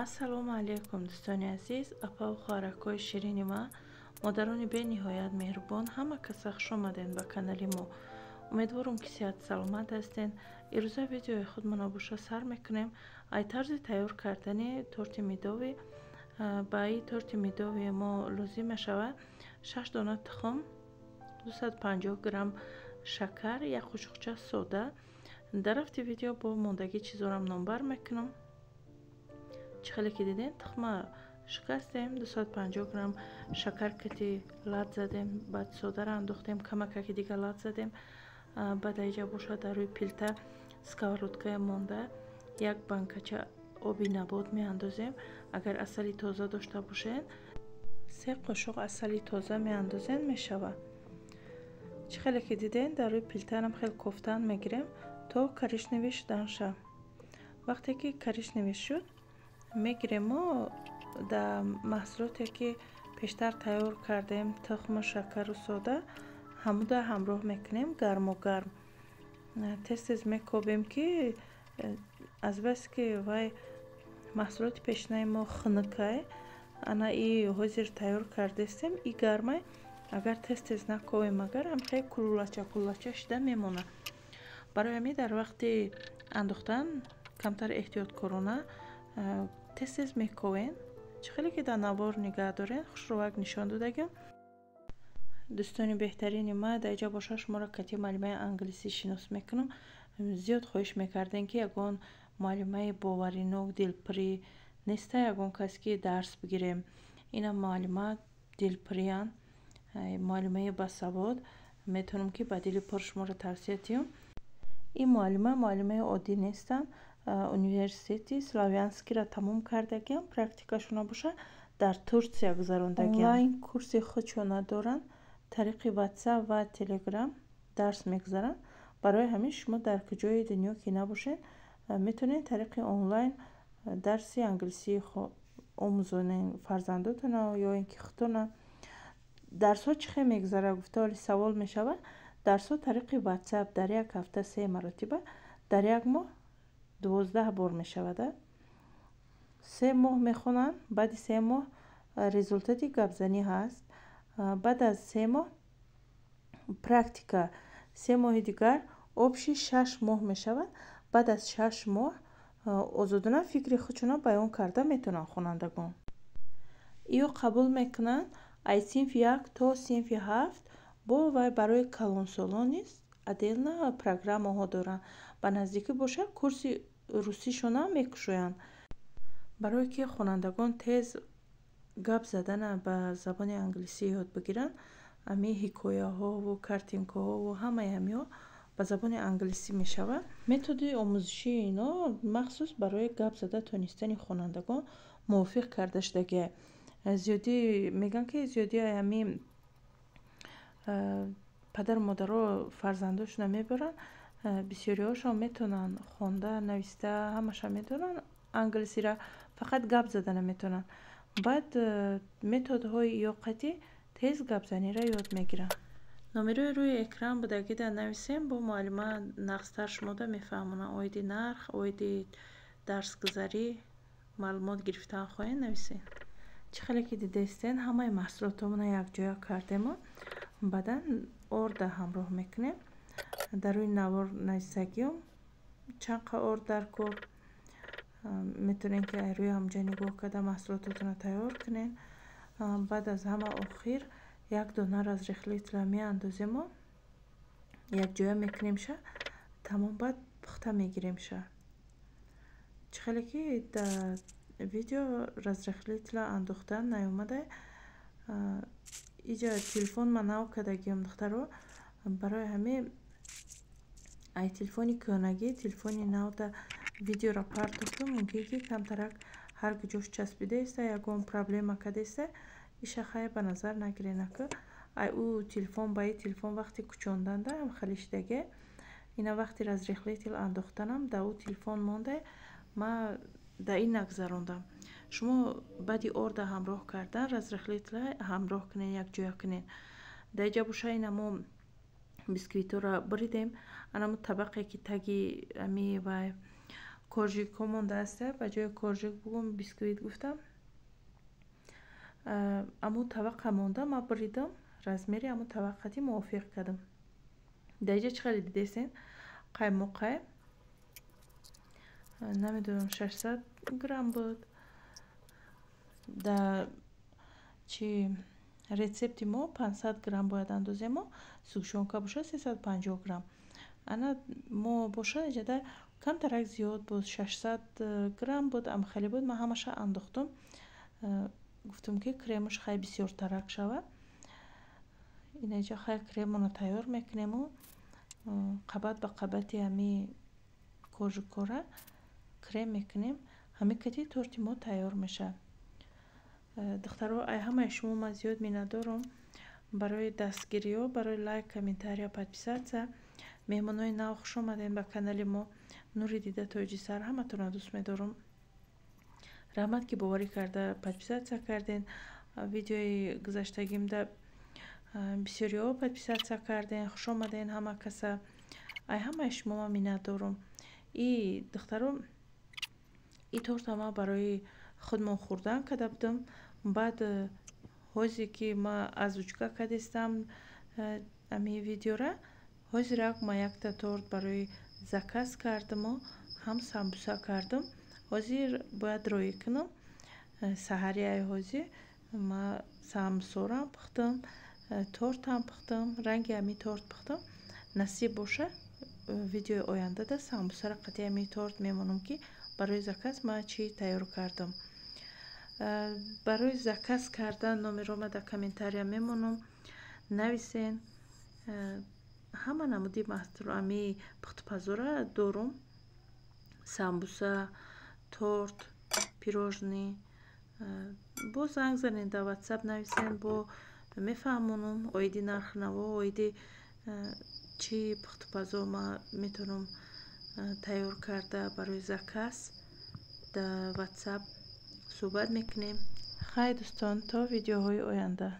ассалому алайкум дӯстони азиз, апа ва хоҳаракҳои ширини ма, модарони бениҳоят меҳрубон, ҳама каса хуш омадед ба канали мо. Умедворам ки сеҳат саломат ҳастед. ирӯза видеои худмона боша сар мекунем ай тарзи тайёр кардани торти медовӣ. ба ин торти медови мо лозим мешавад 6 дона тухм, 250 грамм шакар, як қошуқча сода. дар рафти видео бо мондагӣ чизорам номбар мекунам. чӣ хеле ки дидем, тухма шикастем, 250 грамм шакар кати лад задем, баъд содара андохтем, камакаки дига лад задем. баъд айҷа бошад дар рӯи пилта сковородкая монда як банкача оби набот меандозем. агар асали тоза дошта бошед 3 қошуқ асали тоза меандозем, мешавад. чӣ хеле ки дидем, дар рӯи пилтарам хел кофтан мегирем то коричневиш дан шав. вақте ки коричневиш шуд, мегирем мо дар маҳсулоте ки пештар тайёр кардем, тухму шакару сода, ҳамуда ҳамроҳ мекунем гарму гарм. тез мекобем ки азбасе ки вай маҳсулоти пешинаи мо хунукай, ана и ҳозир тайёр кардастем, и гармай, агар тез накобем, агар ҳамхе куллача шида мемонад. барои ҳамин дар вақти андохтан камтар эҳтиёткорона тез мековен. чӣ хеле ки дар навор нигаҳ дорен, хушрувак нишон додагим. дӯстони беҳтарини ма, дар инҷа боша шуморо кати муаллимаи англисӣ шинос мекунам. зиёд хоҳиш мекардем ки ягон муаллимаи боваринок, дилпирӣ неста, ягон кас ки дарс бигирем. ина муаллима дилпириян, муаллимаи басавод. метавонам ки ба дили пур шуморо тавсия диҳам. ин муаллимаи оддӣ нестанд. университети славянскиро тамом кардагиам, практикашона боша дар Турсия гузарондагиам. онлайн курси худшона доранд, тариқи ватсап ва телеграм дарс мегузаранд. барои ҳамин шумо дар куҷои дунё ки набошед, метавонед тариқи онлайн дарси англисӣ омӯзонед фарзандотона ё ин ки худтона. дарсҳо чӣ хел мегузарад гуфта оли савол мешавад. дарсҳо тариқи ватсап дар як ҳафта 3 маротиба, дар як моҳ 12 бор мешавад. 3 моҳ мехонанд, баъди 3 моҳ результати гапзанӣ ҳаст. баъд аз 3 моҳ практика, 3 моҳи дигар обши 6 моҳ мешавад. баъд аз 6 моҳ озодона фикри худшона баён карда метавонанд хонандагон. иё қабул мекунанд аз синфи 1 то синфи 7. бо вай барои калонсолон низ отдельно программаҳо доранд. ба наздикӣ бошад курси русишона мекушоянд. барое ки хонандагон тез гап задана ба забони англисӣ ёд бигиранд, ҳамин ҳикояҳову картинкаҳову ҳамаи ҳамиҳо ба забони англисӣ мешавад. методи омӯзишии ино махсус барои гап зада тонистани хонандагон мувофиқ карда шудагиа. зиёдӣ мегӯянд ки зиёди ҳамин падару модаро фарзандошона мебаранд, бисёриҳошон метавонанд хонда, нависта, ҳамаша медонанд англисира, фақат гап зада наметавонанд. баъд методҳои иёқатӣ тез гапзаниро ёд мегиранд. номерои рӯи экран будагида нависем, бо муаллима нақстар шумода мефаҳмонанд. оиди нарх, оиди дарсгузарӣ, маълумот гирифтан хоҳед нависед. чӣ хеле ки дидастен, ҳамаи маҳсулотомона якҷоя кардем. баъдан орда ҳамроҳ мекунем. дар рӯи навор нависагиём чанд қа орд дар кор. метавонед ки рӯи ҳамҷа нигоҳ карда маҳсулототонро тайёр кунед. баъд аз ҳама охир як дона разрихлителро меандозем, якҷоя мекунем ша тамом, баъд пухта мегирем ша. чӣ хеле ки дар видео разрихлителро андохтан наёмада. иҷа телефон ма нав кардагиам духтаро, барои ҳамин ай телефони кӯҳнагӣ, телефони навда видеоро партофтам, мумкин ки камтарак ҳар куҷош часпидааста, ягон проблема кардааста, иша хай ба назар нагирена. ай ӯ телефон ба ин телефон вақти кучонданда ҳам хеле шидагия. ина вақти разрихлител андохтанам дар ӯ телефон монда, ман дар ин нагзарондам. шумо баъди орда ҳамроҳ кардан разрихлителро ҳамроҳ кунед, якҷоя кунед. дар инҷа боша ина мо бисквитҳоро буридем. анамо табақе ки таги ами вай коржик ҳо монда аста. Ба ҷои коржик бугум бисквит гуфтам. Аму таваққа монда ма буридам. Размери аму таваққати мувофиқ кардам. Даиҷа чӣ хариди дестен? Қаймоқай. Намедонам 600 грамм буд. Да чи рецепти мо 500 грамм бояд андозем мо. Сӯгшонка бошад 350 грамм. Ана мо бошад ҷада камтарак зиёд буд, 600 грамм буд, ам хеле буд. Ман ҳамаша андохтам. Гуфтам ки кремаш хай бисёртарак шавад. Инаҷа хай кремоно тайёр мекунему. Қабат ба қабати ами коржикора крем мекунем. Ҳамикати торти мо тайёр мешавад. духтаро ай ҳамаи шумо ман зиёд миннатдорам барои дастгириё, барои лайк, комментария, подписатсия. меҳмонои нав хуш омаден ба канали мо. Нури дида тоҷисар. ҳаматонро дӯст медорам. раҳмат ки боварӣ карда подписатсия карден. видеои гузаштагимда бисёриҳо подписатсия карден. хуш омаден ҳама каса. ай ҳамаи шумо ман миннатдорам. духтаро и торта ман барои худмон хӯрдан карда будам. баъд ҳозе ки ман озвучка кардистам ами видеора, ҳозирак ман якта торт барои заказ кардам, ҳам самбуса кардам. ҳозир бояд роӣ кунам. саҳарияи ҳозир ман самбусорам пухтам, тортам пухтам, ранги ами торт пухтам. насиб боша видеои ояндада самбусара қатъи ами торт мемонам ки барои заказ ман чӣ тайёр кардам. барои заказ кардан номеро ма дар комментария мемонам. нависен. ҳама намуди маҳсулоти пухтупазора дорум. самбуса, торт, пирожни. бо занг занед дар ватсап нависен, бо мефаҳмонам оиди нархнаво, оиди чӣ пухтупазо ман метавонам тайёр карда барои заказ дар ватсап суҳбат мекунем. хай дӯстон, то видеоҳои оянда.